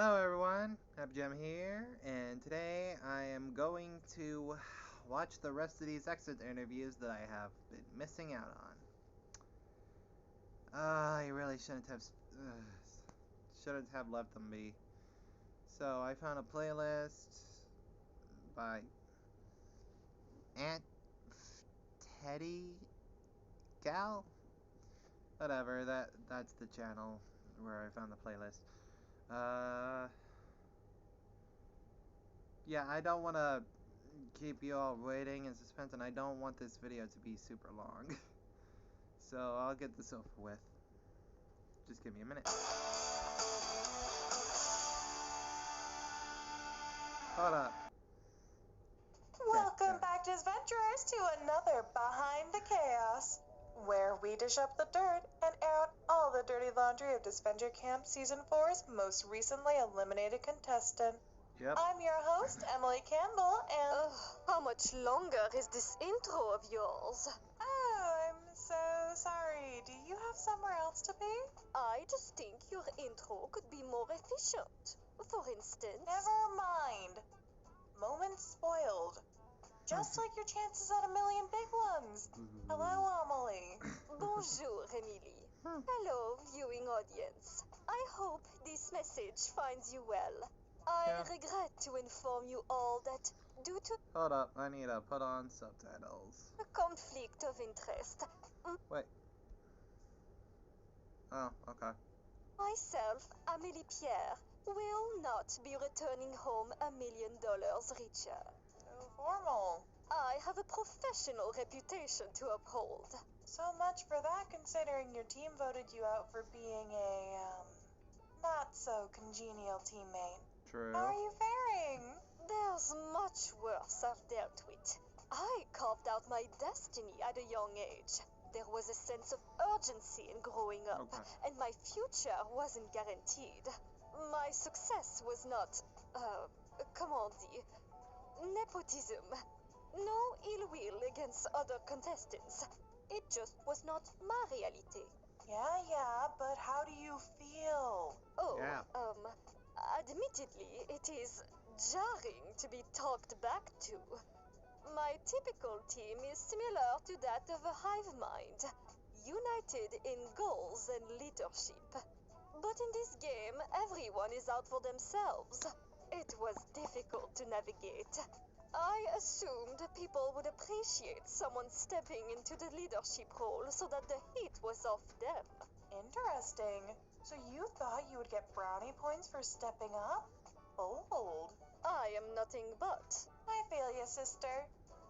Hello everyone, Happy Gem here, and today I am going to watch the rest of these exit interviews that I have been missing out on. I really shouldn't have left them be. So I found a playlist by Aunt Teddy Gal? Whatever, that's the channel where I found the playlist. Yeah, I don't want to keep you all waiting in suspense, and I don't want this video to be super long. So I'll get this over with. Just give me a minute. Hold up. Welcome back, Disventurers, to another Behind the Chaos, where we dish up the dirt and air out all the dirty laundry of Disventure Camp Season 4's most recently eliminated contestant. Yep. I'm your host, Emily Campbell, and... How much longer is this intro of yours? Oh, I'm so sorry. Do you have somewhere else to be? I just think your intro could be more efficient. For instance... Never mind. Moment spoiled. Just like your chances at a million big ones. Hello, Amelie. Bonjour, Emily. Hello, viewing audience. I hope this message finds you well. I regret to inform you all that due to... Hold up, I need to put on subtitles. A conflict of interest. Wait. Oh, okay. Myself, Amélie Pierre, will not be returning home $1 million richer. So formal. I have a professional reputation to uphold. So much for that, considering your team voted you out for being a, not so congenial teammate. True. How are you faring? There's much worse I've dealt with. I carved out my destiny at a young age. There was a sense of urgency in growing up, and my future wasn't guaranteed. My success was not, comment dire, nepotism. No ill will against other contestants. It just was not my reality. Yeah, but how do you feel? Oh, admittedly, it is jarring to be talked back to. My typical team is similar to that of a hive mind, united in goals and leadership. But in this game, everyone is out for themselves. It was difficult to navigate. I assumed people would appreciate someone stepping into the leadership role so that the heat was off them. Interesting. So you thought you would get brownie points for stepping up? Bold. I am nothing but. I feel ya, sister.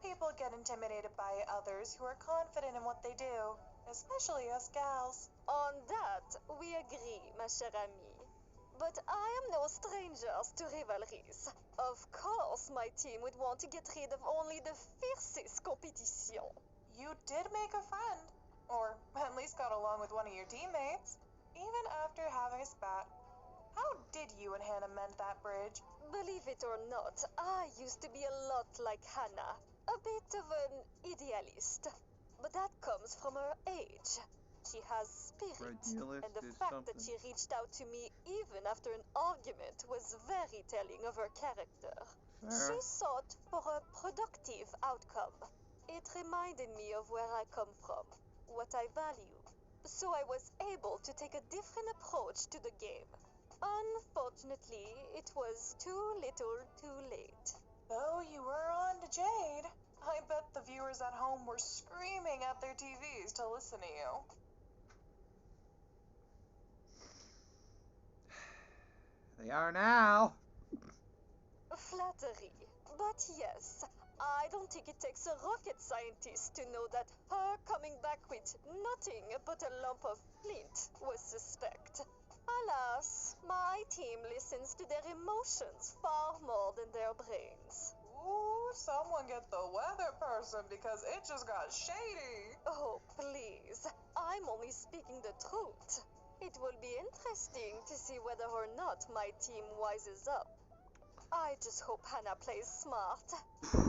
People get intimidated by others who are confident in what they do, especially us gals. On that, we agree, ma chère amie. But I am no strangers to rivalries. Of course, my team would want to get rid of only the fiercest competition. You did make a friend, or at least got along with one of your teammates, even after having a spat. How did you and Hannah mend that bridge? Believe it or not, I used to be a lot like Hannah, a bit of an idealist. But that comes from her age. She has spirit, and the fact that she reached out to me even after an argument was very telling of her character. She sought for a productive outcome. It reminded me of where I come from, what I value. So I was able to take a different approach to the game. Unfortunately, it was too little too late. Though you were on to Jade, I bet the viewers at home were screaming at their TVs to listen to you. They are now. Flattery. But yes, I don't think it takes a rocket scientist to know that her coming back with nothing but a lump of flint was suspect. Alas, my team listens to their emotions far more than their brains. Ooh, someone get the weather person because it just got shady. Oh, please. I'm only speaking the truth. It will be interesting to see whether or not my team wises up. I just hope Hannah plays smart.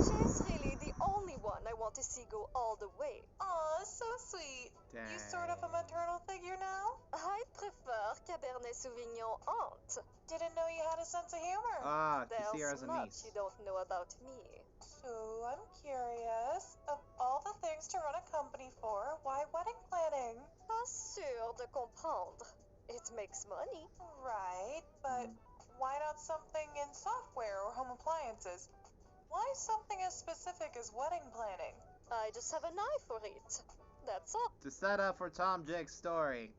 She's really really the only one I want to see go all the way. Aw, so sweet. Dang. You sort of a maternal figure now? I'd prefer Cabernet Sauvignon aunt. Didn't know you had a sense of humor. Ah, you see her as There's a much niece. you don't know about me. So, I'm curious, of all the things to run a company for, why wedding planning? Pas sûr de comprendre. It makes money. Right, but why not something in software or home appliances? Why something as specific as wedding planning? I just have an eye for it. That's all. To set up for Tom Jake's story.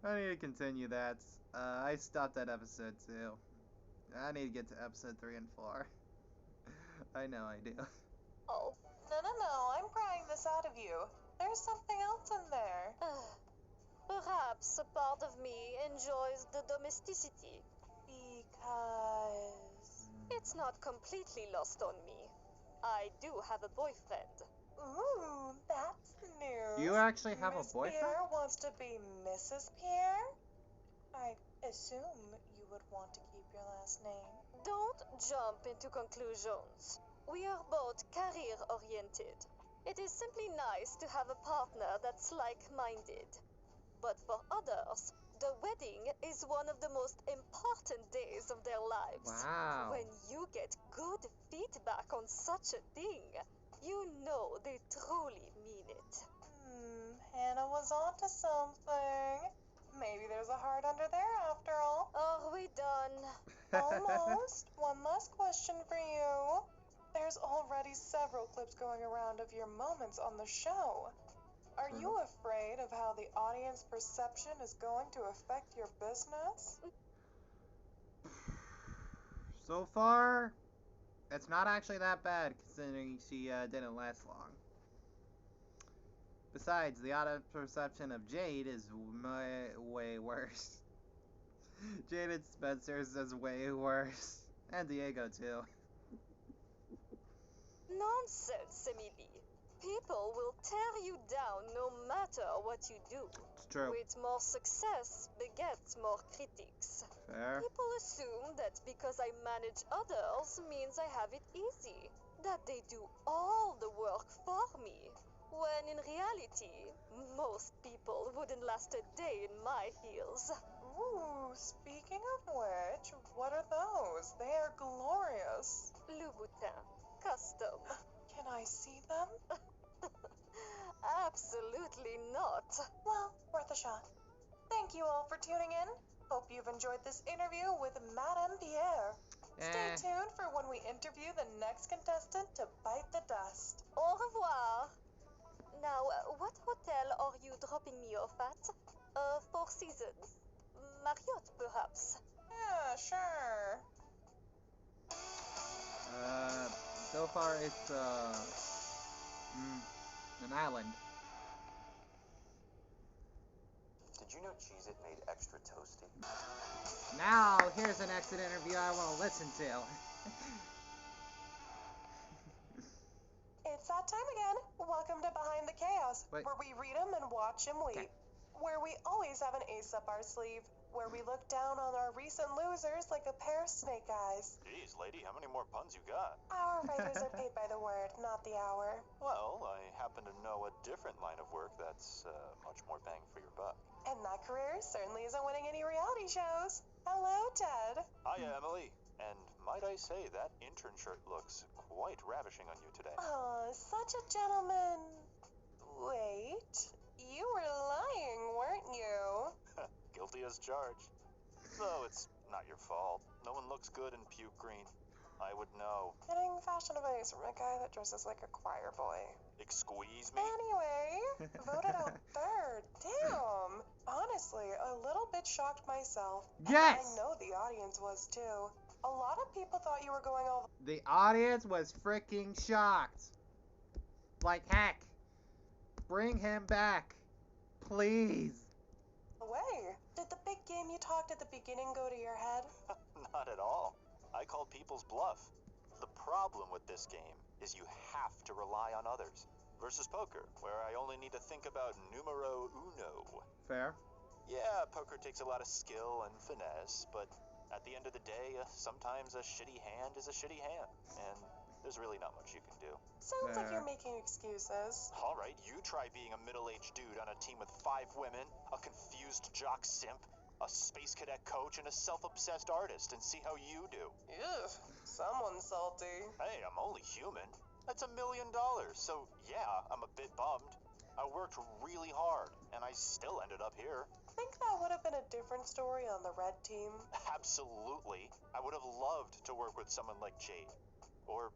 I need to continue that. I stopped at episode 2. I need to get to episode 3 and 4. I know I do. Oh. No, I'm prying this out of you. There's something else in there. Perhaps a part of me enjoys the domesticity. Because... It's not completely lost on me. I do have a boyfriend. Ooh, that's news. You actually have Miss a boyfriend? Pierre wants to be Mrs. Pierre? I assume you would want to keep your last name. Don't jump into conclusions. We are both career-oriented. It is simply nice to have a partner that's like-minded. But for others, the wedding is one of the most important days of their lives. Wow. When you get good feedback on such a thing, you know they truly mean it. Hannah was onto something. Maybe there's a heart under there after all. Are we done? Almost. One last question for you. There's already several clips going around of your moments on the show. Are you afraid of how the audience perception is going to affect your business? So far, it's not actually that bad considering she didn't last long. Besides, the audience perception of Jade is way worse. Jade and Spencer's is way worse. And Diego, too. Nonsense, Emily. People will tear you down no matter what you do. It's true. With more success begets more critics. Fair. People assume that because I manage others means I have it easy, that they do all the work for me. When in reality, most people wouldn't last a day in my heels. Ooh, speaking of which, what are those? They are glorious. Louboutin. Custom. Can I see them? Absolutely not. Well, worth a shot. Thank you all for tuning in. Hope you've enjoyed this interview with Madame Pierre. Stay tuned for when we interview the next contestant to bite the dust. Au revoir. Now, what hotel are you dropping me off at? Four Seasons. Marriott, perhaps? Yeah, sure. So far it's, an island. Did you know Cheez-It made extra toasty? Now, here's an exit interview I want to listen to. It's that time again. Welcome to Behind the Chaos, Wait. where we read 'em and watch 'em weep. Okay. Where we always have an ace up our sleeve. Where we look down on our recent losers like a pair of snake eyes. Jeez, lady, how many more puns you got? Our writers are paid by the word, not the hour. Well, I happen to know a different line of work that's much more bang for your buck. And that career certainly isn't winning any reality shows. Hello, Ted. Hiya, Emily. And might I say, that intern shirt looks quite ravishing on you today. Oh, such a gentleman. Wait, you were lying, weren't you? Guilty as charged. Though it's not your fault. No one looks good in puke green. I would know. Getting fashion advice from a guy that dresses like a choir boy. Excuse me? Anyway, voted out third. Damn. Honestly, a little bit shocked myself. Yes! And I know the audience was too. A lot of people thought you were going all The audience was freaking shocked. Like heck. Bring him back. Please. the way. Did the big game you talked at the beginning go to your head? Not at all. I called people's bluff. The problem with this game is you have to rely on others. Versus poker, where I only need to think about numero uno. Fair. Yeah, poker takes a lot of skill and finesse, but At the end of the day, sometimes a shitty hand is a shitty hand, and there's really not much you can do. Sounds like you're making excuses. All right, you try being a middle-aged dude on a team with 5 women, a confused jock simp, a space cadet coach, and a self-obsessed artist, and see how you do. Ugh, someone's salty. Hey, I'm only human. That's $1 million, so yeah, I'm a bit bummed. I worked really hard, and I still ended up here. Think that would have been a different story on the red team. Absolutely. I would have loved to work with someone like Jade. Or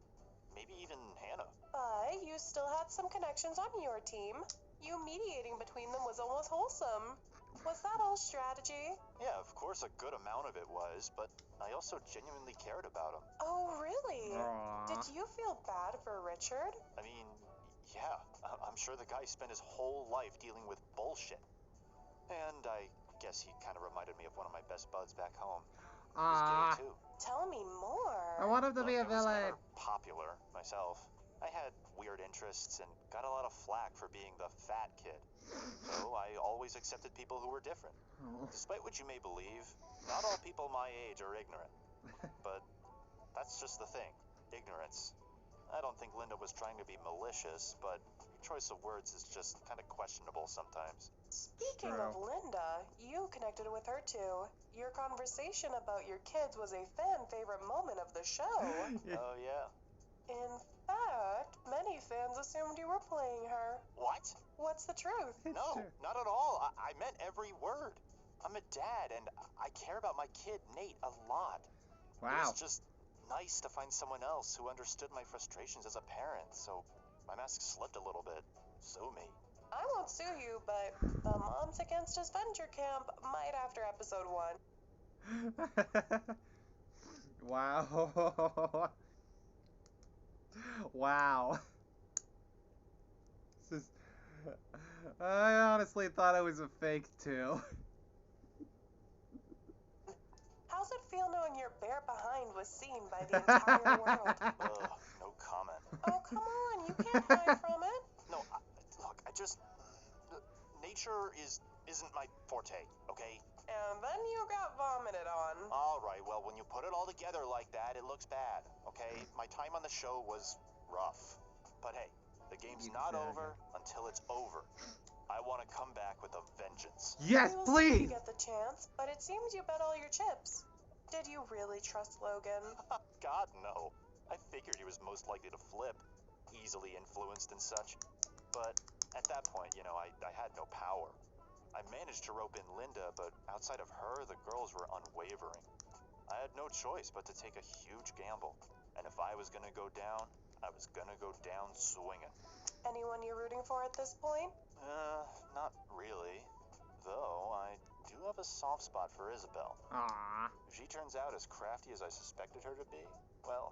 maybe even Hannah. But you still had some connections on your team. You mediating between them was almost wholesome. Was that all strategy? Yeah, of course a good amount of it was, but I also genuinely cared about him. Oh, really? Aww. Did you feel bad for Richard? I mean, yeah, I'm sure the guy spent his whole life dealing with bullshit. And I guess he kind of reminded me of one of my best buds back home. He was gay too. Tell me more. I want him to be a Look, I was villain. never popular myself. I had weird interests and got a lot of flack for being the fat kid. So I always accepted people who were different. Oh. Despite what you may believe, not all people my age are ignorant. But that's just the thing, ignorance. I don't think Linda was trying to be malicious, but your choice of words is just kind of questionable sometimes. Speaking True. of Linda, you connected with her too. Your conversation about your kids was a fan favorite moment of the show. Oh, yeah? In fact, many fans assumed you were playing her. What? What's the truth? It's No, true. not at all. I meant every word. I'm a dad, and I care about my kid, Nate, a lot. It Wow. was just nice to find someone else who understood my frustrations as a parent, so my mask slipped a little bit. Sue me. I won't sue you, but the Moms Against Disventure camp might after episode 1. Wow. Wow. This is... I honestly thought it was a fake too. How's it feel knowing your bare behind was seen by the entire world? Ugh, no comment. Oh, come on, you can't hide from it. No, look, nature isn't my forte, okay? And then you got vomited on. All right, well, when you put it all together like that, it looks bad, okay? My time on the show was rough. But hey, the game's not over until it's over. I want to come back with a vengeance. Yes, We will see if please. you get the chance, but it seems you bet all your chips. Did you really trust Logan? God, no. I figured he was most likely to flip, easily influenced and such. But at that point, I had no power. I managed to rope in Linda, but outside of her, the girls were unwavering. I had no choice but to take a huge gamble. And if I was gonna go down, I was gonna go down swinging. Anyone you're rooting for at this point? Not really. Though, I do have a soft spot for Isabel. Aww. If she turns out as crafty as I suspected her to be, well,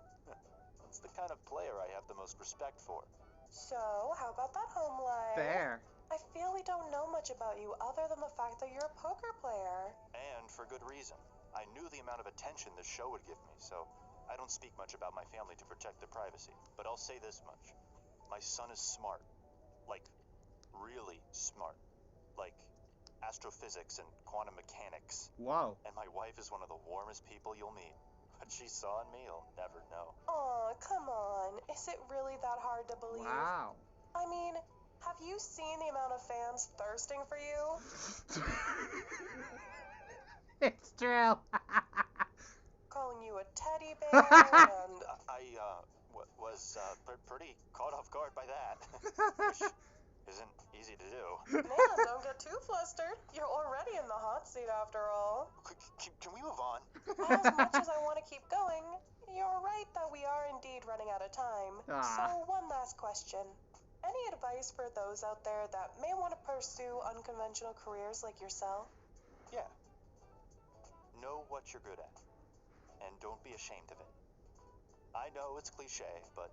that's the kind of player I have the most respect for. So, how about that home life? Fair. I feel we don't know much about you other than the fact that you're a poker player. And for good reason. I knew the amount of attention this show would give me, so I don't speak much about my family to protect their privacy. But I'll say this much. My son is smart. Like, really smart. Like, astrophysics and quantum mechanics. Whoa. And my wife is one of the warmest people you'll meet. What she saw in me, you'll never know. Aw, come on. Is it really that hard to believe? Wow. I mean, have you seen the amount of fans thirsting for you? It's true. Calling you a teddy bear and... I was pretty caught off guard by that. Which isn't easy to do. Man, don't get too flustered. You're already in the hot seat after all. Can we move on? As much as I want to keep going, you're right that we are indeed running out of time. So, one last question. Any advice for those out there that may want to pursue unconventional careers like yourself? Yeah. Know what you're good at. And don't be ashamed of it. I know it's cliche, but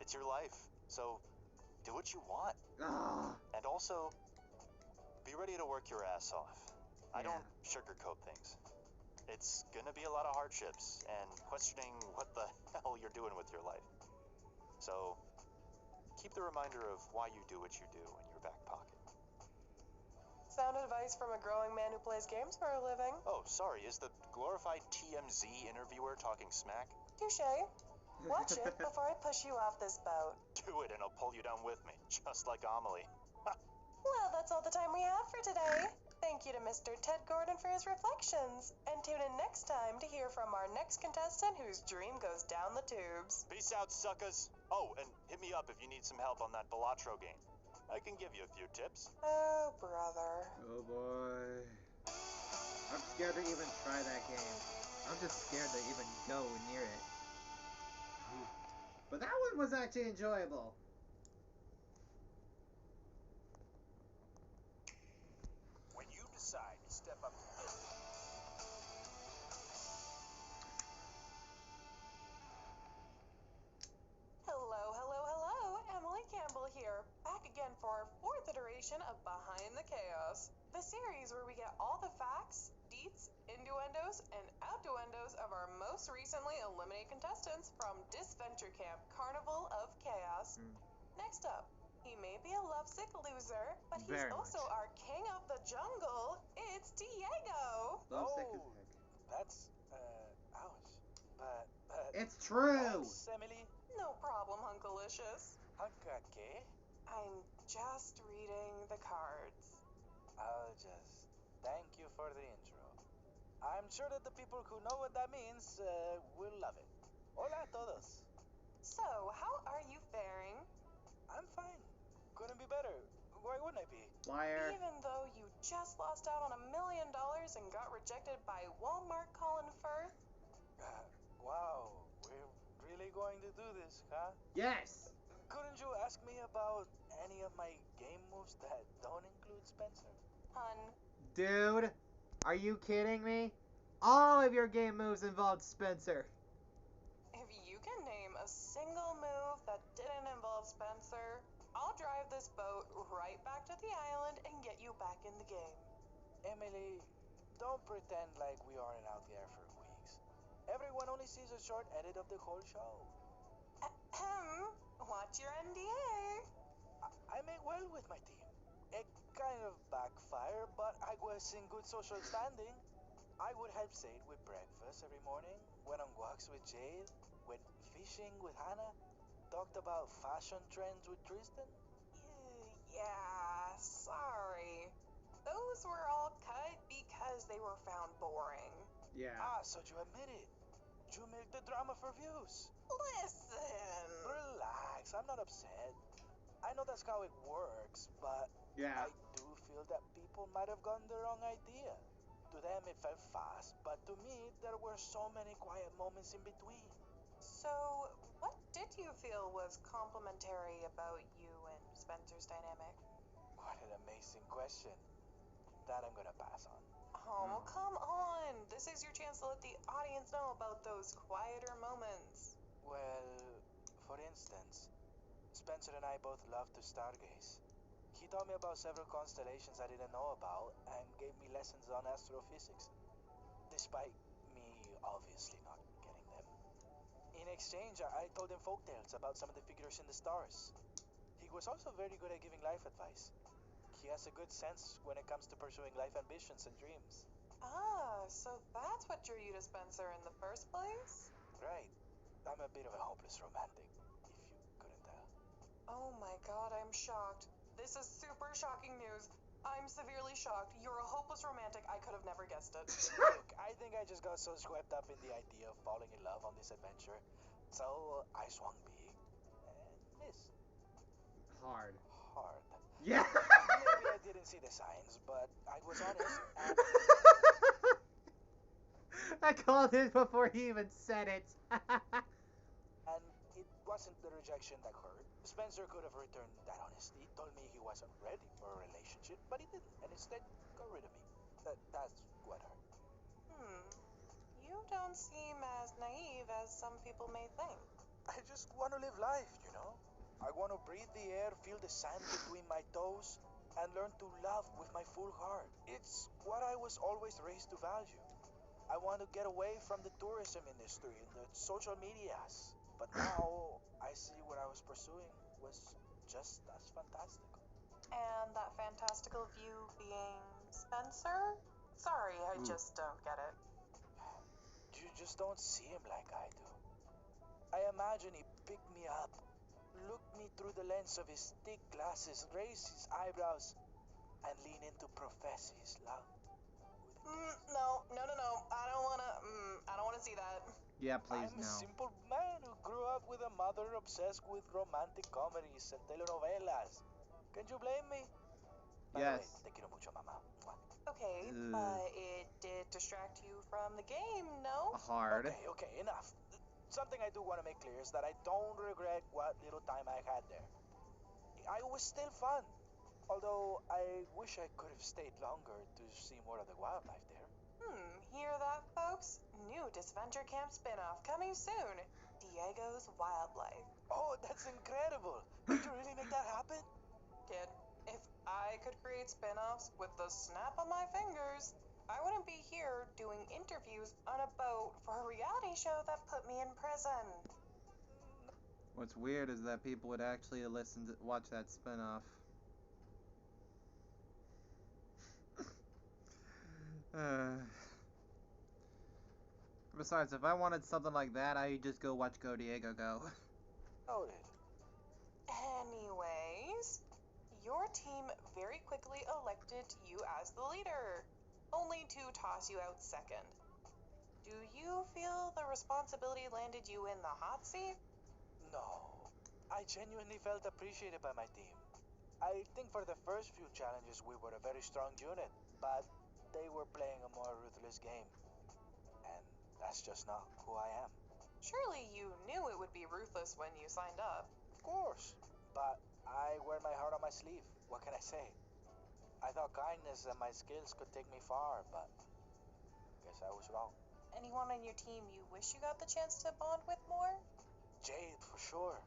it's your life. So, do what you want. And also, be ready to work your ass off. I don't sugarcoat things. It's gonna be a lot of hardships and questioning what the hell you're doing with your life. So, keep the reminder of why you do what you do in your back pocket. Sound advice from a growing man who plays games for a living. Oh, sorry, is the glorified TMZ interviewer talking smack? Touche. Watch it before I push you off this boat. Do it and I'll pull you down with me, just like Amelie. Well, that's all the time we have for today. Thank you to Mr. Ted Gordon for his reflections. And tune in next time to hear from our next contestant whose dream goes down the tubes. Peace out, suckers. Oh, and hit me up if you need some help on that Balatro game. I can give you a few tips. Oh, brother. Oh boy. I'm scared to even try that game. I'm just scared to even go near it. But that one was actually enjoyable. When you decide to step up to this... Hello. Emily Campbell here. Back again for our 4th iteration of Behind the Chaos. The series where we get all the facts, deets, innuendos, and outnuendos of our most recently eliminated contestants from Disventure Camp Carnival of Chaos. Next up, he may be a lovesick loser, but he's also our king of the jungle. It's Diego. Lovesick as heck. That's, ouch. But... It's true! Thanks, Emily. No problem, Hunkalicious. Hunka, ¿qué? I'm just reading the cards. I'll just thank you for the intro. I'm sure that the people who know what that means will love it. Hola a todos. So, how are you faring? I'm fine. Couldn't be better. Why wouldn't I be? Liar. Even though you just lost out on $1 million and got rejected by Walmart Colin Firth? Wow, we're really going to do this, huh? Yes! Couldn't you ask me about any of my game moves that don't include Spencer? Hun, Dude, are you kidding me? All of your game moves involved Spencer. if you can name a single move that didn't involve Spencer, I'll drive this boat right back to the island and get you back in the game. Emily, don't pretend like we aren't out there for weeks. Everyone only sees a short edit of the whole show. Ahem. Watch your NDA. I make well with my team. It kind of backfired, but I was in good social standing. I would help Sade with breakfast every morning, went on walks with Jade, went fishing with Hannah, talked about fashion trends with Tristan. Yeah, sorry. Those were all cut because they were found boring. Yeah. So you admit it. You make the drama for views. Listen. Relax, I'm not upset. I know that's how it works, but Yeah. I do feel that people might have gotten the wrong idea. To them it felt fast, but to me there were so many quiet moments in between. So, what did you feel was complimentary about you and Spencer's dynamic? What an amazing question. That I'm gonna pass on. Oh, come on. This is your chance to let the audience know about those quieter moments. Well, for instance, Spencer and I both love to stargaze. He taught me about several constellations I didn't know about and gave me lessons on astrophysics, despite me obviously not getting them. In exchange, I told him folktales about some of the figures in the stars. He was also very good at giving life advice. He has a good sense when it comes to pursuing life ambitions and dreams. Ah, so that's what drew you to Spencer in the first place? Right. I'm a bit of a hopeless romantic, if you couldn't tell. Oh my god, I'm shocked. This is super shocking news. I'm severely shocked. You're a hopeless romantic. I could have never guessed it. Look, I think I just got so swept up in the idea of falling in love on this adventure. So I swung big and missed. Hard. Hard. Yeah. Maybe I didn't see the signs, but I was honest and I called it before he even said it. and it wasn't the rejection that hurt. Spencer could have returned that honesty, told me he wasn't ready for a relationship, but he didn't, and instead got rid of me. That's what hurt. You don't seem as naive as some people may think. I just want to live life, you know? I want to breathe the air, feel the sand between my toes, and learn to love with my full heart. It's what I was always raised to value. I want to get away from the tourism industry and the social medias. But now I see what I was pursuing was just as fantastical. And that fantastical view being Spencer? Sorry, I Ooh. just don't get it. You just don't see him like I do. I imagine he picked me up, looked me through the lens of his thick glasses, raised his eyebrows, and leaned in to profess his love. No. I don't wanna see that. Yeah, please, I'm a no. simple man who grew up with a mother obsessed with romantic comedies and telenovelas. Can you blame me? By the way, Yes. te quiero mucho, mamá. Okay, Ugh. but it did distract you from the game, no? Hard. Okay, enough. Something I do want to make clear is that I don't regret what little time I had there. I was still fun. Although I wish I could have stayed longer to see more of the wildlife there. Hear that, folks? New Disventure Camp spinoff coming soon. Diego's Wildlife. Oh, that's incredible! Did you really make that happen? Kid, if I could create spinoffs with the snap of my fingers, I wouldn't be here doing interviews on a boat for a reality show that put me in prison. What's weird is that people would actually watch that spinoff. Besides, if I wanted something like that, I'd just go watch Go Diego Go. Noted. Anyways, your team very quickly elected you as the leader, only to toss you out second. Do you feel the responsibility landed you in the hot seat? No. I genuinely felt appreciated by my team. I think for the first few challenges we were a very strong unit, but they were playing a more ruthless game. And that's just not who I am. Surely you knew it would be ruthless when you signed up. Of course. But I wear my heart on my sleeve. What can I say? I thought kindness and my skills could take me far, but guess I was wrong. Anyone on your team you wish you got the chance to bond with more? Jade, for sure.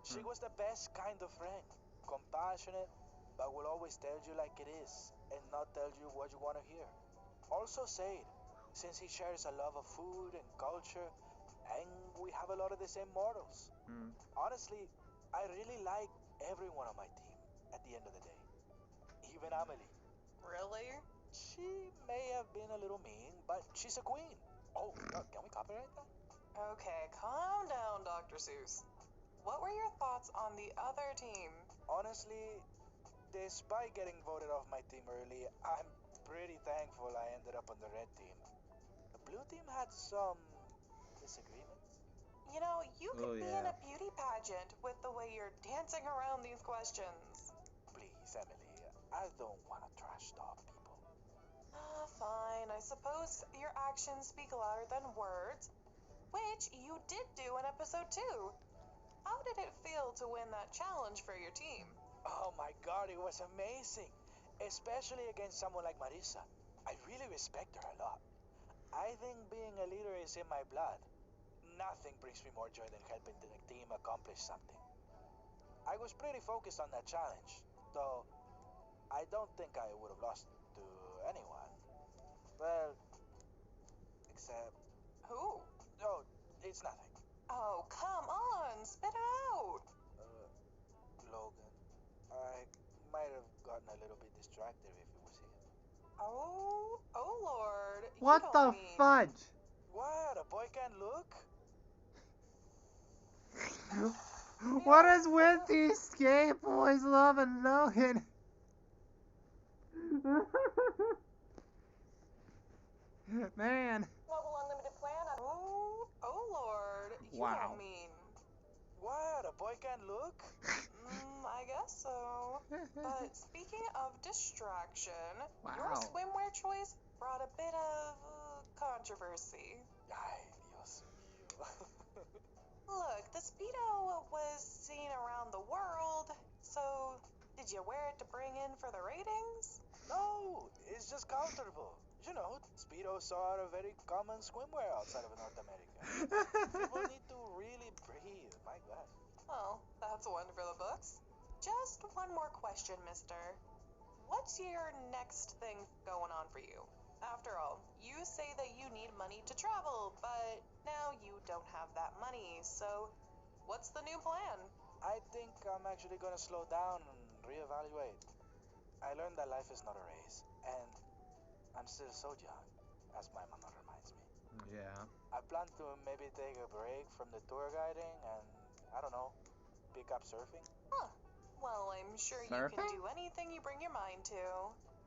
She was the best kind of friend. Compassionate, but will always tell you like it is and not tell you what you want to hear. Also Said, since he shares a love of food and culture, and we have a lot of the same morals. Honestly, I really like everyone on my team at the end of the day. Even Amelie. Really? She may have been a little mean, but she's a queen. Oh, can we copyright that? Okay, calm down, Dr. Seuss. What were your thoughts on the other team? Honestly, despite getting voted off my team early, I'm pretty thankful I ended up on the red team. The blue team had some disagreements. You know, you could Oh, be yeah. in a beauty pageant with the way you're dancing around these questions. Please, Emily, I don't want to trash talk people. Fine. I suppose your actions speak louder than words, which you did do in episode 2. How did it feel to win that challenge for your team? Oh my god, it was amazing. Especially against someone like Marissa. I really respect her a lot. I think being a leader is in my blood. Nothing brings me more joy than helping the team accomplish something. I was pretty focused on that challenge, though I don't think I would have lost to anyone. Well, except... Who? Oh, it's nothing. Oh, come on, spit it out. Logan. I might have gotten a little bit distracted if it was him. Oh Lord. What you the don't mean... fudge? What? A boy can't look? What is with these gay boys loving Logan? Man. Mobile unlimited plan. Oh Lord. You Wow. don't mean... What? A boy can't look? I guess so. But speaking of distraction, your Wow. swimwear choice brought a bit of controversy. Ay, Dios mío. Look, the Speedo was seen around the world, so did you wear it to bring in for the ratings? No, it's just comfortable. You know, Speedos are a very common swimwear outside of North America. People need to really breathe, my God. Well, that's one for the books. Just one more question, mister. What's your next thing going on for you? After all, you say that you need money to travel, but now you don't have that money, so what's the new plan? I think I'm actually gonna slow down and reevaluate. I learned that life is not a race, and I'm still so young, as my mama reminds me. Yeah. I plan to maybe take a break from the tour guiding and, I don't know, pick up surfing. Huh. Well, I'm sure you can Surfing? do anything you bring your mind to.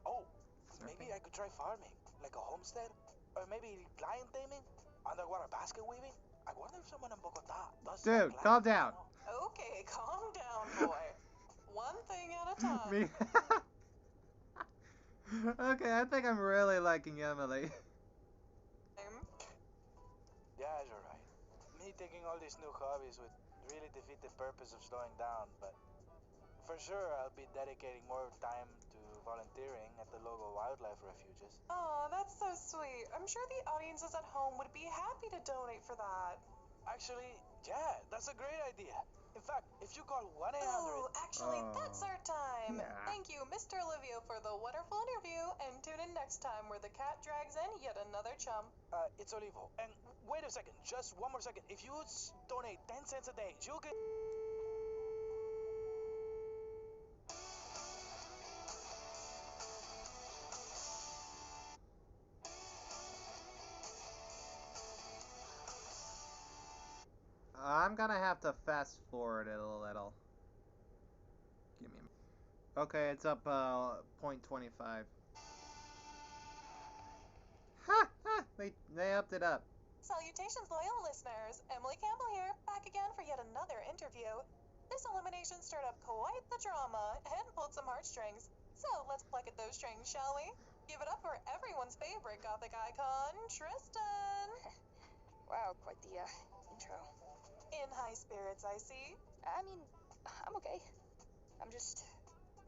Oh, Surfing? maybe I could try farming, like a homestead, or maybe lion taming, underwater basket weaving. I wonder if someone in Bogota does that Dude, class, calm down. Okay, calm down, boy. One thing at a time. Me. Okay, I think I'm really liking Emily. Yeah, you're right. Me taking all these new hobbies would really defeat the purpose of slowing down, but for sure I'll be dedicating more time to volunteering at the local wildlife refuges. Oh, that's so sweet. I'm sure the audiences at home would be happy to donate for that. Actually, yeah, that's a great idea. In fact, if you call 1-800... Oh, actually, Oh. that's our time. Yeah. Thank you, Mr. Olivio, for the wonderful interview, and tune in next time where the cat drags in yet another chum. It's Olivo. And wait a second, just one more second. If you donate 10 cents a day, you'll get... I'm gonna have to fast forward it a little. Give me a minute. Okay, it's up 0.25. Ha! Ha! They upped it up. Salutations, loyal listeners. Emily Campbell here, back again for yet another interview. This elimination stirred up quite the drama and pulled some heartstrings. So let's pluck at those strings, shall we? Give it up for everyone's favorite gothic icon, Tristan. Wow, quite the intro. In high spirits, I see. I mean, I'm okay. I'm just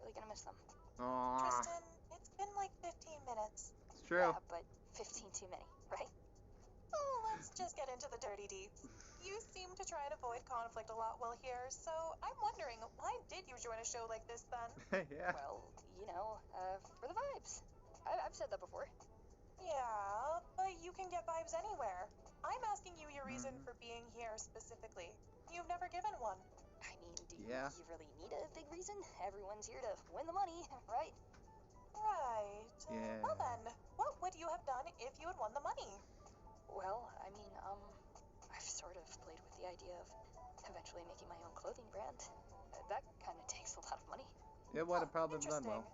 really gonna miss them. Aww. Tristan, it's been like 15 minutes. It's true. Yeah, but 15 too many, right? Oh, let's just get into the dirty deeds. You seem to try and avoid conflict a lot while here, so I'm wondering, why did you join a show like this then? Yeah. Well, you know, for the vibes. I've said that before. Yeah, but you can get vibes anywhere. I'm asking you your reason for being here specifically. You've never given one. I mean, do Yeah. you really need a big reason? Everyone's here to win the money, right? Right. Yeah. Well then, what would you have done if you had won the money? Well, I mean, I've sort of played with the idea of eventually making my own clothing brand. That kind of takes a lot of money. It would have probably done Interesting. well.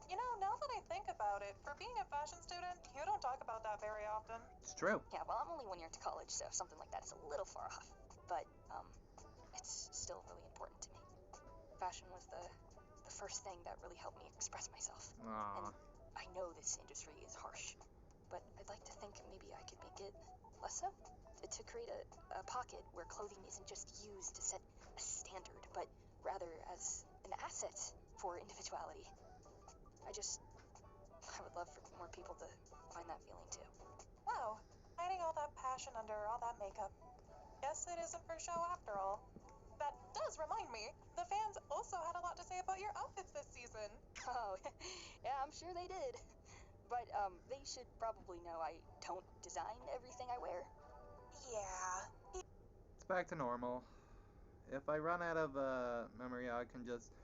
You know, now that I think about it, for being a fashion student, you don't talk about that very often. It's true. Yeah, well, I'm only 1 year into college, so something like that is a little far off. But, it's still really important to me. Fashion was the first thing that really helped me express myself. Aww. And I know this industry is harsh, but I'd like to think maybe I could make it less so. To create a pocket where clothing isn't just used to set a standard, but rather as an asset for individuality. I would love for more people to find that feeling too. Wow, hiding all that passion under all that makeup. Guess it isn't for show after all. That does remind me, the fans also had a lot to say about your outfits this season. Oh, yeah, I'm sure they did. But, they should probably know I don't design everything I wear. Yeah. It's back to normal. If I run out of memory, I can just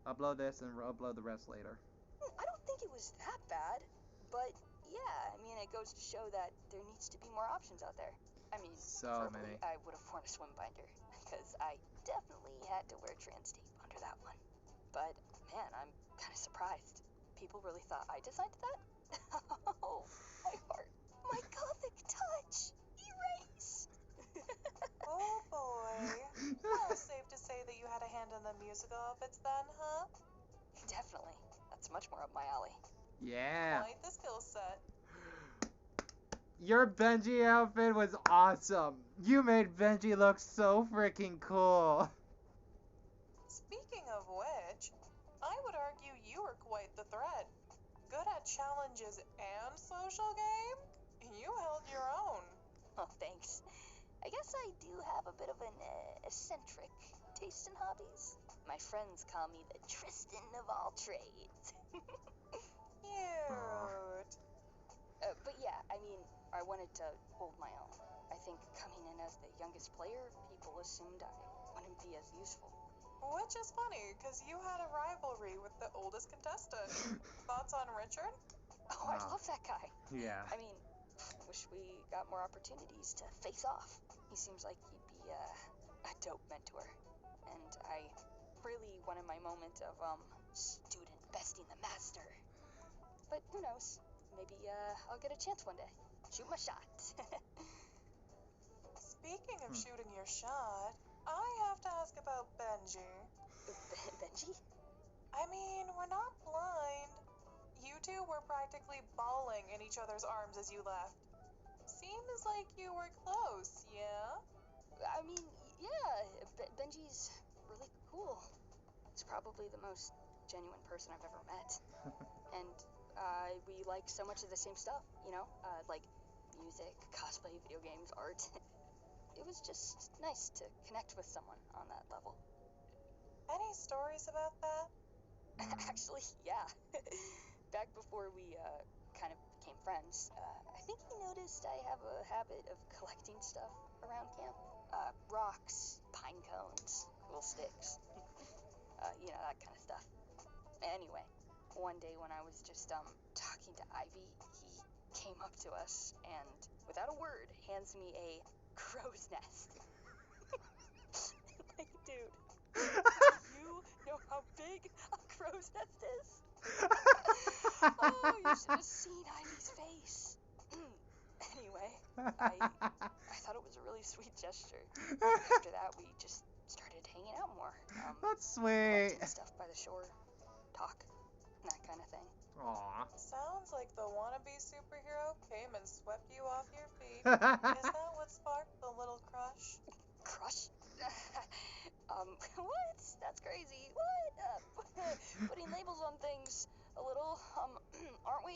upload this and upload the rest later. I don't think it was that bad, but yeah, I mean, it goes to show that there needs to be more options out there. I mean, So preferably many. I would have worn a swim binder, because I definitely had to wear trans tape under that one. But, man, I'm kind of surprised. People really thought I designed that? Oh, my heart. My gothic touch! Erase! Oh boy. Well, safe to say that you had a hand in the musical outfits then, huh? Definitely. That's much more up my alley. Yeah. Quite the skill set. Your Benji outfit was awesome. You made Benji look so freaking cool. Speaking of which, I would argue you were quite the threat. Good at challenges and social game? You held your own. Oh, thanks. I guess I do have a bit of an eccentric taste in hobbies. My friends call me the Tristan of all trades. Cute. But yeah, I mean, I wanted to hold my own. I think coming in as the youngest player, people assumed I wouldn't be as useful. Which is funny, because you had a rivalry with the oldest contestant. Thoughts on Richard? Oh, I love that guy. Yeah. I mean, I wish we got more opportunities to face off. He seems like he'd be a dope mentor. And I really wanted my moment of, student besting the master. But who knows? Maybe, I'll get a chance one day. Shoot my shot. Speaking of shooting your shot, I have to ask about Benji. Benji? I mean, we're not blind. You two were practically bawling in each other's arms as you left. Seems like you were close, yeah? I mean, yeah, Benji's really cool. He's probably the most genuine person I've ever met. And we like so much of the same stuff, you know? Like music, cosplay, video games, art. It was just nice to connect with someone on that level. Any stories about that? Actually, yeah. Back before we kind of became friends, I think he noticed I have a habit of collecting stuff around camp. Rocks, pine cones, cool sticks. You know, that kind of stuff. Anyway, one day when I was just talking to Ivy, he came up to us and, without a word, hands me a crow's nest. Like, dude, you know how big a crow's nest is? Oh, you should have seen Ivy's face. Anyway, I thought it was a really sweet gesture. After that, we just started hanging out more. That's sweet. Collecting stuff by the shore, talk, that kind of thing. Aw. Sounds like the wannabe superhero came and swept you off your feet. Is that what sparked the little crush? Crush? What? That's crazy. What? Putting labels on things a little, aren't we?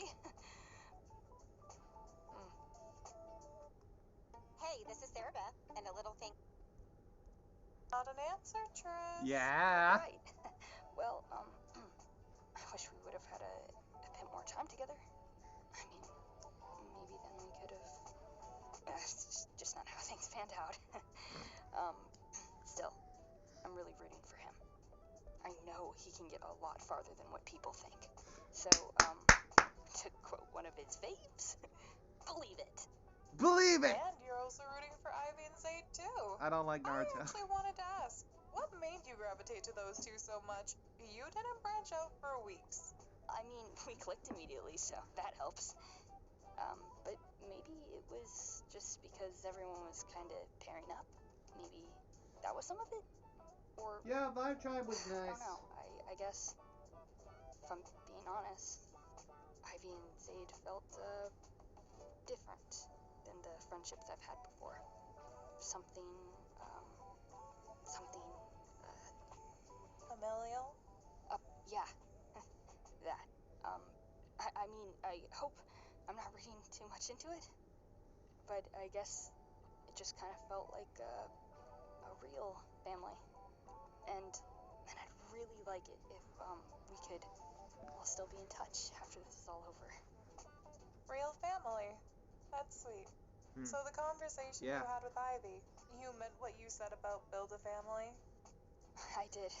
Hey, this is Sarah Beth, and a little thing. Not an answer, Tris. Yeah. Right. Well, I wish we would have had a bit more time together. I mean, maybe then we could have. It's just not how things panned out. Still, I'm really rooting for him. I know he can get a lot farther than what people think. So, to quote one of his faves, believe it. Believe it. And you're also rooting for Ivy and Zayd too. I don't like I Naruto. actually wanted to ask, what made you gravitate to those two so much? You didn't branch out for weeks. I mean, we clicked immediately, so that helps. But maybe it was just because everyone was kind of pairing up. Maybe that was some of it? Or... Yeah, Vibe Tribe was I nice. don't know. I guess, if I'm being honest, Ivy and Zayd felt, different than the friendships I've had before. Something, Familial? yeah, that. I mean, I hope I'm not reading too much into it, but I guess it just kind of felt like a real family. And I'd really like it if, we could all still be in touch after this is all over. Real family. That's sweet. So the conversation you had with Ivy, you meant what you said about build a family? I did.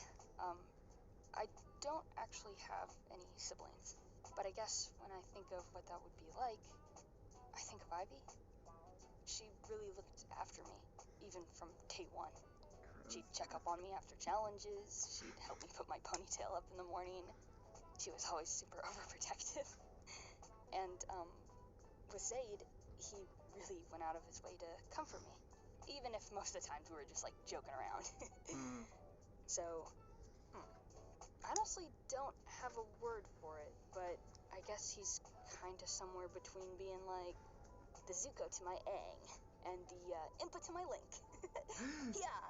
I don't actually have any siblings, but I guess when I think of what that would be like, I think of Ivy. She really looked after me, even from day one. She'd check up on me after challenges, she'd help me put my ponytail up in the morning. She was always super overprotective. And, with Zayd, he really went out of his way to comfort me, even if most of the times we were just, like, joking around. So, I honestly don't have a word for it, but I guess he's kinda somewhere between being like the Zuko to my Aang and the Impa to my Link. Yeah.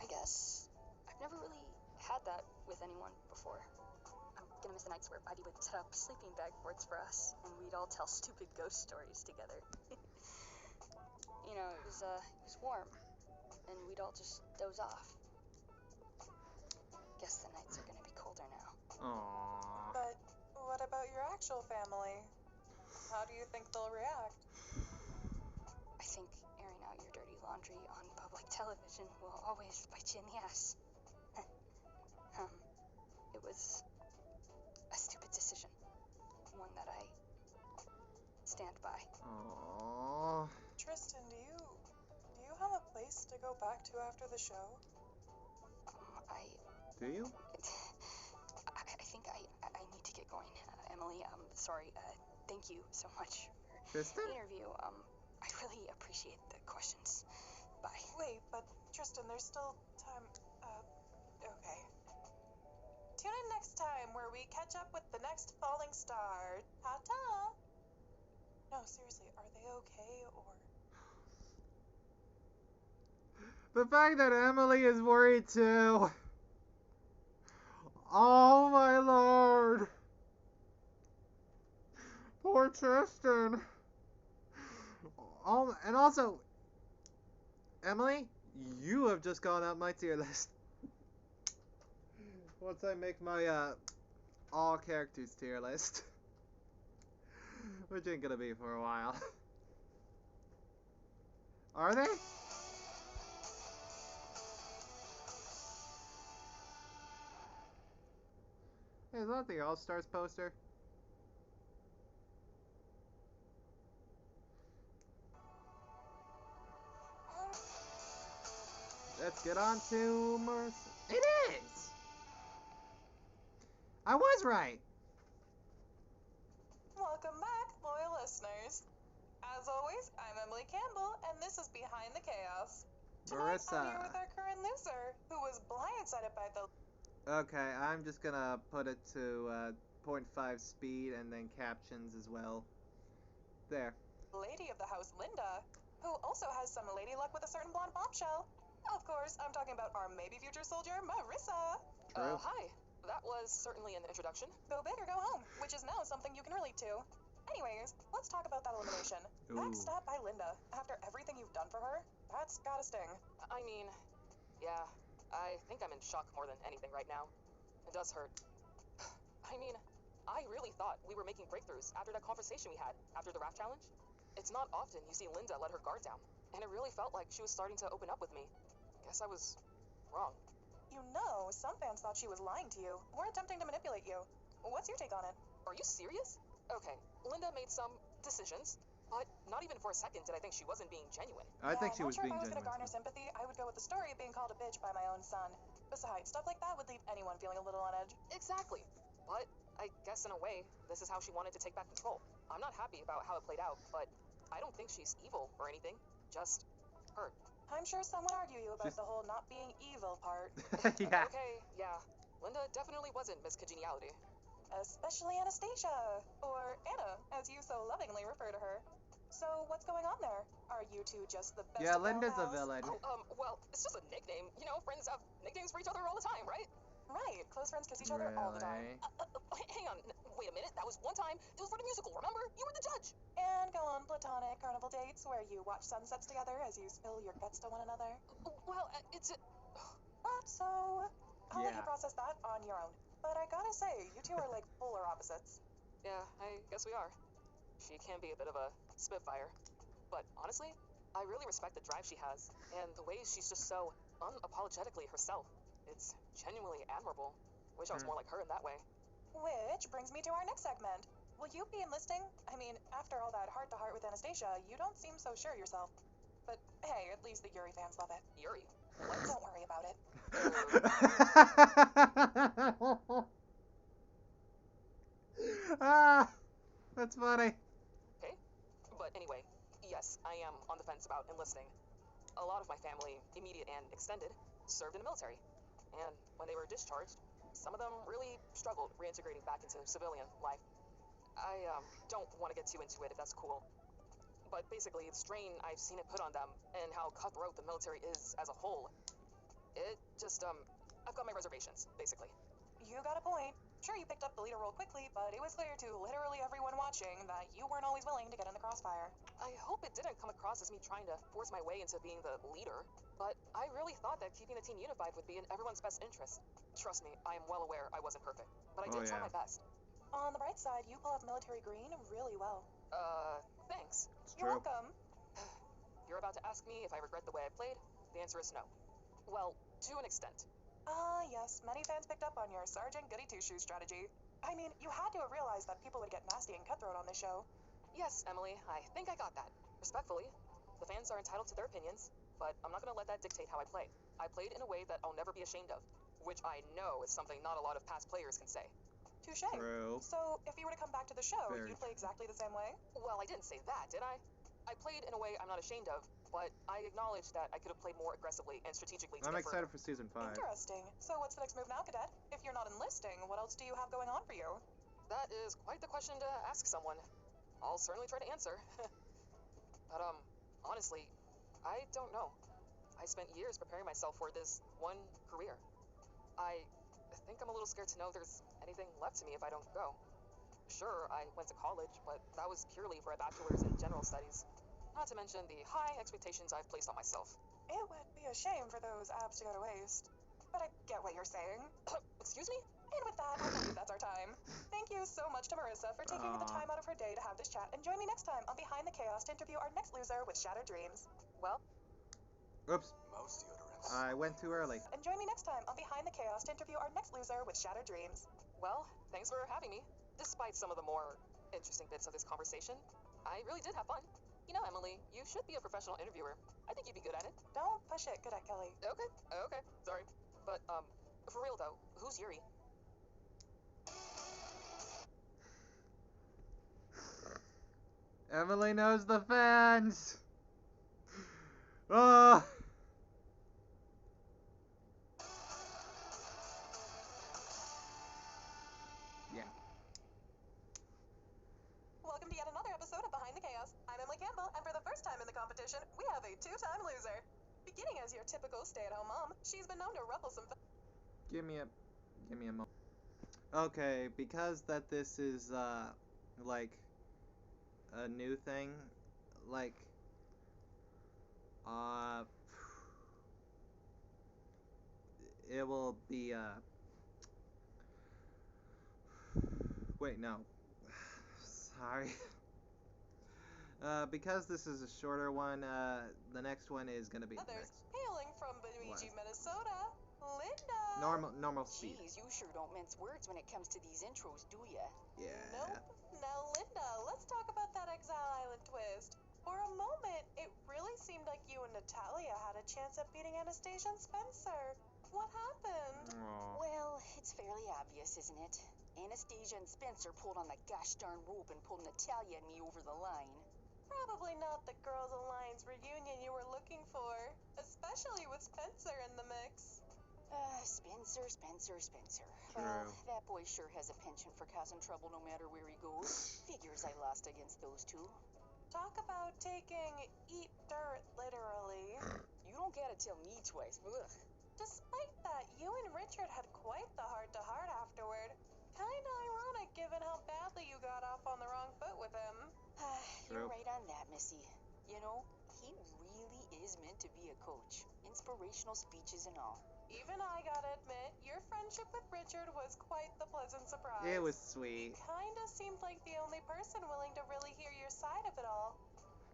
I guess I've never really had that with anyone before. I'm gonna miss the nights where Ivy would set up sleeping bag forts for us, and we'd all tell stupid ghost stories together. You know, it was warm, and we'd all just doze off. Guess the nights are gonna be colder now. Aww. But what about your actual family? How do you think they'll react? I think airing out your dirty laundry on public television will always bite you in the ass. It was a stupid decision. go back to after the show? Do you? I think I need to get going. Emily, sorry. Thank you so much for Tristan? the interview. I really appreciate the questions. Bye. Wait, but Tristan, there's still time. Okay. Tune in next time where we catch up with the next falling star. Ta-ta! No, seriously, are they okay, or... The fact that Emily is worried too. Oh my lord. Poor Tristan. Oh, and also, Emily, you have just gone up my tier list. Once I make my all characters tier list, which ain't gonna be for a while. Are they? Hey, is that the All Stars poster? Let's get on to Mars. It is! I was right! Welcome back, loyal listeners. As always, I'm Emily Campbell, and this is Behind the Chaos. Tonight, Marissa. I'm here with our current loser, who was blindsided by the... Okay, I'm just gonna put it to 0.5 speed and then captions as well. There. lady of the house, Linda, who also has some lady luck with a certain blonde bombshell. Of course, I'm talking about our maybe future soldier, Marissa. True. Hi. That was certainly an introduction. Go big or go home, which is now something you can relate to. Anyways, let's talk about that elimination. Backstabbed by Linda. After everything you've done for her, that's gotta sting. I mean, yeah, I think I'm in shock more than anything right now. It does hurt. I mean, I really thought we were making breakthroughs after that conversation we had after the raft challenge. It's not often you see Linda let her guard down, and it really felt like she was starting to open up with me. Guess I was wrong. You know, some fans thought she was lying to you, or attempting to manipulate you. What's your take on it? Are you serious? Okay, Linda made some decisions, but not even for a second did I think she wasn't being genuine. I think she I'm was not sure being if I was genuine. gonna garner sympathy, I would go with the story of being called a bitch by my own son. Besides, stuff like that would leave anyone feeling a little on edge. Exactly. But I guess in a way, this is how she wanted to take back control. I'm not happy about how it played out, but I don't think she's evil or anything. Just hurt. I'm sure some would argue you about the whole not being evil part. Yeah. Okay, yeah. Linda definitely wasn't Miss Congeniality. Especially Anastasia, or Anna, as you so lovingly refer to her. So, what's going on there? Are you two just the best Yeah, of Linda's a pals? villain. Oh, well, it's just a nickname. You know, friends have nicknames for each other all the time, right? Right, close friends kiss each other all the time. Really? Hang on, wait a minute. That was one time. It was for the musical, remember? You were the judge. And go on platonic carnival dates where you watch sunsets together as you spill your guts to one another. Well, it's... But so, I'll let you Yeah. process that on your own. But I gotta say, you two are like polar opposites. Yeah, I guess we are. She can be a bit of a spitfire. But honestly, I really respect the drive she has, and the way she's just so unapologetically herself. It's genuinely admirable. Wish I was more like her in that way. Which brings me to our next segment. Will you be enlisting? I mean, after all that heart-to-heart with Anastasia, you don't seem so sure yourself. But hey, at least the Yuri fans love it. Yuri. Don't worry about it. Ah, that's funny. Okay. But anyway, yes, I am on the fence about enlisting. A lot of my family, immediate and extended, served in the military. And when they were discharged, some of them really struggled reintegrating back into civilian life. I don't want to get too into it if that's cool. But basically, the strain I've seen it put on them and how cutthroat the military is as a whole, it just, I've got my reservations, basically. You got a point. Sure, you picked up the leader role quickly, but it was clear to literally everyone watching that you weren't always willing to get in the crossfire. I hope it didn't come across as me trying to force my way into being the leader, but I really thought that keeping the team unified would be in everyone's best interest. Trust me, I am well aware I wasn't perfect, but I did try my best. On the bright side, you pull off military green really well. Thanks. You're welcome. You're about to ask me if I regret the way I played? The answer is no. Well, to an extent. Yes, many fans picked up on your Sergeant Goody Two-Shoes strategy. I mean, you had to have realized that people would get nasty and cutthroat on this show. Yes, Emily, I think I got that. Respectfully, the fans are entitled to their opinions. but I'm not gonna let that dictate how I play. I played in a way that I'll never be ashamed of, which I know is something not a lot of past players can say. Touche. True. So, if you were to come back to the show, Very you'd play exactly the same way? Well, I didn't say that, did I? I played in a way I'm not ashamed of, but I acknowledge that I could have played more aggressively and strategically to I'm get excited further. for season 5. Interesting. So, what's the next move now, Cadet? If you're not enlisting, what else do you have going on for you? That is quite the question to ask someone. I'll certainly try to answer. But, honestly, I don't know. I spent years preparing myself for this one career. I think I'm a little scared to know there's anything left to me if I don't go. Sure, I went to college, but that was purely for a bachelor's in general studies. Not to mention the high expectations I've placed on myself. It would be a shame for those abs to go to waste. But I get what you're saying. Excuse me? And with that, I believe that's our time. Thank you so much to Marissa for taking the time out of her day to have this chat, and join me next time on Behind the Chaos to interview our next loser with Shattered Dreams. Well, Oops. Most deodorants. I went too early. And join me next time on Behind the Chaos to interview our next loser with Shattered Dreams. well, thanks for having me. Despite some of the more interesting bits of this conversation, I really did have fun. You know, Emily, you should be a professional interviewer. I think you'd be good at it. Don't push it, Cadet Kelly. Okay, sorry. But, for real though, who's Yuri? Emily knows the fans. Oh. Yeah. Welcome to yet another episode of Behind the Chaos. I'm Emily Campbell, and for the first time in the competition, we have a two-time loser. Beginning as your typical stay-at-home mom, she's been known to ruffle some Give me a moment. Okay, because that this is like a new thing, like it will be wait, no. Sorry. Because this is a shorter one, the next one is gonna be others. Hailing from Bemidji, Minnesota, Linda. normal speed. Jeez, you sure don't mince words when it comes to these intros, do ya? Yeah. Nope. Now, Linda, let's talk about that Exile Island twist. For a moment, it really seemed like you and Natalia had a chance at beating Anastasia and Spencer. What happened? Aw. Well, it's fairly obvious, isn't it? Anastasia and Spencer pulled on the gosh darn rope and pulled Natalia and me over the line. Probably not the Girls Alliance reunion you were looking for, especially with Spencer in the mix. Spencer. True. Well, that boy sure has a penchant for causing trouble no matter where he goes. Figures I lost against those two. Talk about taking eat dirt literally. You don't gotta tell me twice. Ugh. Despite that, you and Richard had quite the heart-to-heart afterward. Kinda ironic given how badly you got off on the wrong foot with him. You're True. right on that, Missy. You know, he really is meant to be a coach. Inspirational speeches and all. Even I gotta admit, your friendship with Richard was quite the pleasant surprise. It was He sweet. kinda seemed like the only person willing to really hear your side of it all.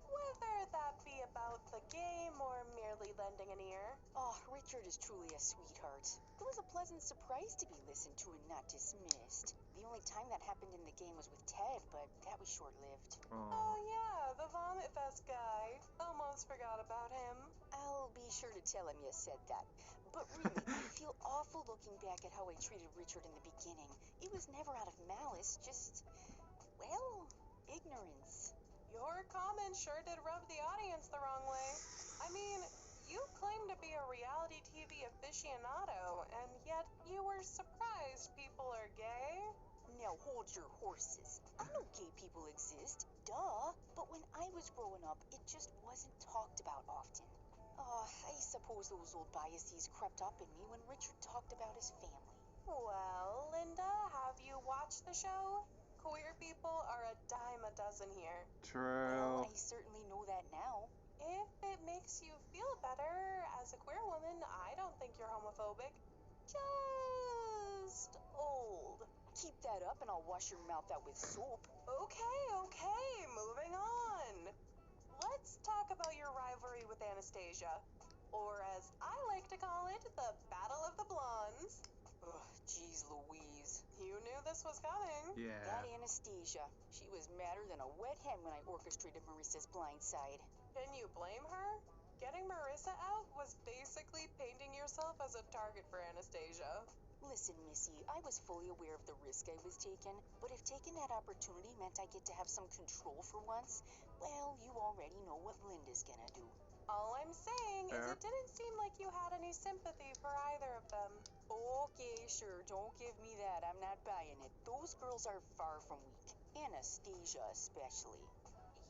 Whether that be about the game or merely lending an ear. Oh, Richard is truly a sweetheart. It was a pleasant surprise to be listened to and not dismissed. The only time that happened in the game was with Ted, but that was short-lived. Oh yeah, the Vomit Fest guy. Almost forgot about him. I'll be sure to tell him you said that. But really, I feel awful looking back at how I treated Richard in the beginning. It was never out of malice, just, well, ignorance. Your comment sure did rub the audience the wrong way. I mean, you claim to be a reality TV aficionado, and yet you were surprised people are gay? Now hold your horses. I know gay people exist, duh. But when I was growing up, it just wasn't talked about often. I suppose those old biases crept up in me when Richard talked about his family. Well, Linda, have you watched the show? Queer people are a dime a dozen here. True. Well, I certainly know that now. If it makes you feel better, as a queer woman, I don't think you're homophobic. Just old. Keep that up and I'll wash your mouth out with soap. Okay, moving on. Let's talk about your rivalry with Anastasia. Or as I like to call it, the Battle of the Blondes. Ugh, jeez Louise. You knew this was coming. Yeah. That Anastasia, she was madder than a wet hen when I orchestrated Marissa's blind side. Can you blame her? Getting Marissa out was basically painting yourself as a target for Anastasia. Listen, Missy, I was fully aware of the risk I was taking, but if taking that opportunity meant I get to have some control for once, well, you already know what Linda's gonna do. All I'm saying is Fair. it didn't seem like you had any sympathy for either of them. Okay, sure, don't give me that. I'm not buying it. Those girls are far from weak. Anastasia especially.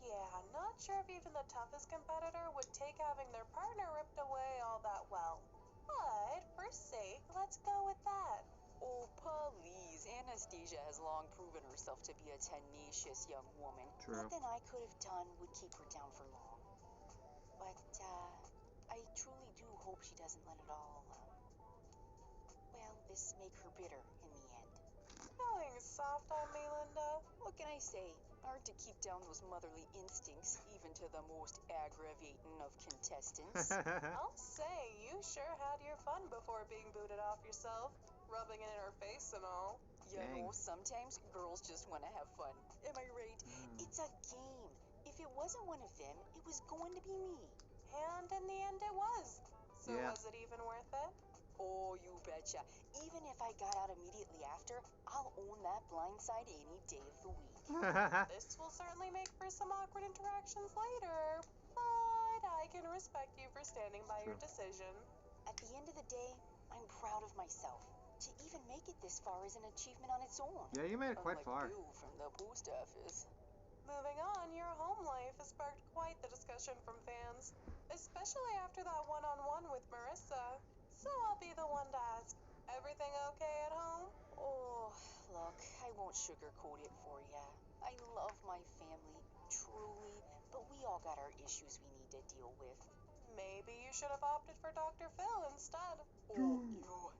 Yeah, not sure if even the toughest competitor would take having their partner ripped away all that well. But for sake, let's go with that. Oh, please. Anastasia has long proven herself to be a tenacious young woman. True. Nothing I could have done would keep her down for long. But, I truly do hope she doesn't let it all, this make her bitter in the end. Going soft on me, Linda. What can I say? Hard to keep down those motherly instincts, even to the most aggravating of contestants. I'll say, you sure had your fun before being booted off yourself, rubbing it in her face and all. You Dang. know, sometimes girls just want to have fun. Am I right? It's a game. If it wasn't one of them, it was going to be me. And in the end, it was. So Yeah. was it even worth it? Oh, you betcha. Even if I got out immediately after, I'll own that blind side any day of the week. This will certainly make for some awkward interactions later, but I can respect you for standing by your decision. At the end of the day, I'm proud of myself. To even make it this far is an achievement on its own. Yeah, you made it quite Unlike far. Bill from the post office. Moving on, your home life has sparked quite the discussion from fans, especially after that one-on-one with Marissa. So I'll be the one to ask, everything okay at home? Oh, look, I won't sugarcoat it for ya. I love my family, truly, but we all got our issues we need to deal with. Maybe you should have opted for Dr. Phil instead. Oh,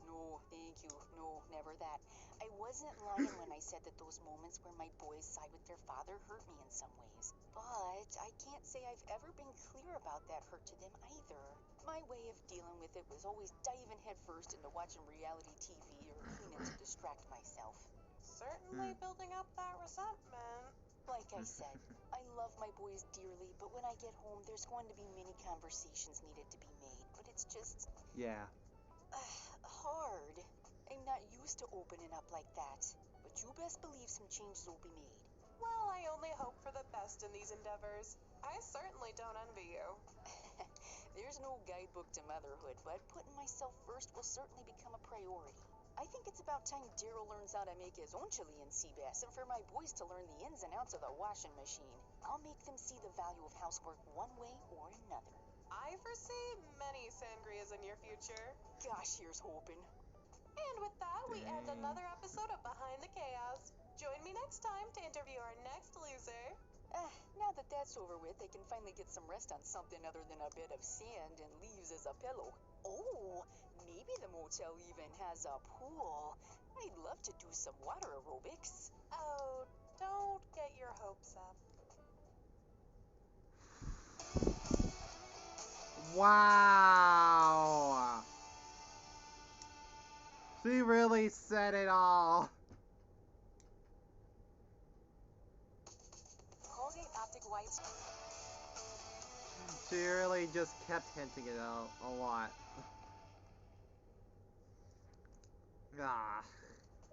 no, thank you. No, never that. I wasn't lying when I said that those moments where my boys side with their father hurt me in some ways. But I can't say I've ever been clear about that hurt to them either. My way of dealing with it was always diving headfirst into watching reality TV or cleaning to distract myself. Certainly building up that resentment. Like I said, I love my boys dearly, but when I get home, there's going to be many conversations needed to be made. But it's just Yeah. hard. I'm not used to opening up like that. But you best believe some changes will be made. Well, I only hope for the best in these endeavors. I certainly don't envy you. There's no guidebook to motherhood, but putting myself first will certainly become a priority. I think it's about time Daryl learns how to make his own Chilean sea bass, and for my boys to learn the ins and outs of the washing machine. I'll make them see the value of housework one way or another. I foresee many sangrias in your future. Gosh, here's hoping. And with that, we end Dang. another episode of Behind the Chaos. Join me next time to interview our next loser. Now that that's over with, they can finally get some rest on something other than a bed of sand and leaves as a pillow. Oh, maybe the motel even has a pool. I'd love to do some water aerobics. Oh, don't get your hopes up. Wow. She really said it all. Colgate Optic Whites. She really just kept hinting it out a lot. Ah.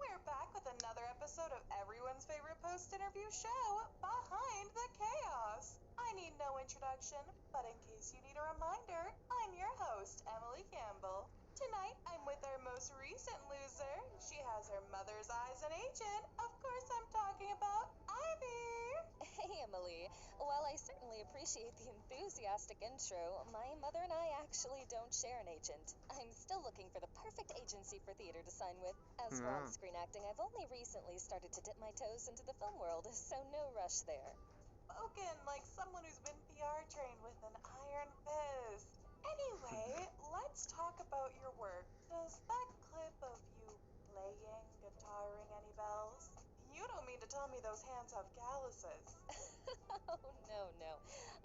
We're back with another episode of everyone's favorite post-interview show, Behind the Chaos. I need no introduction, but in case you need a reminder, I'm your host, Emily Campbell. Tonight, I'm with our most recent loser. She has her mother's eyes and agent. Of course, I'm talking about Ivy. Hey, Emily. While I certainly appreciate the enthusiastic intro, my mother and I actually don't share an agent. I'm still looking for the perfect agency for theater to sign with. As for on-screen acting, I've only recently started to dip my toes into the film world, so no rush there. Spoken like someone who's been PR trained with an iron fist. Anyway, let's talk about your work. Does that clip of you playing guitar ring any bells? You don't mean to tell me those hands have calluses. Oh, no.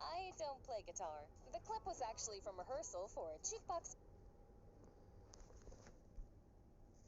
I don't play guitar. The clip was actually from rehearsal for a jukebox.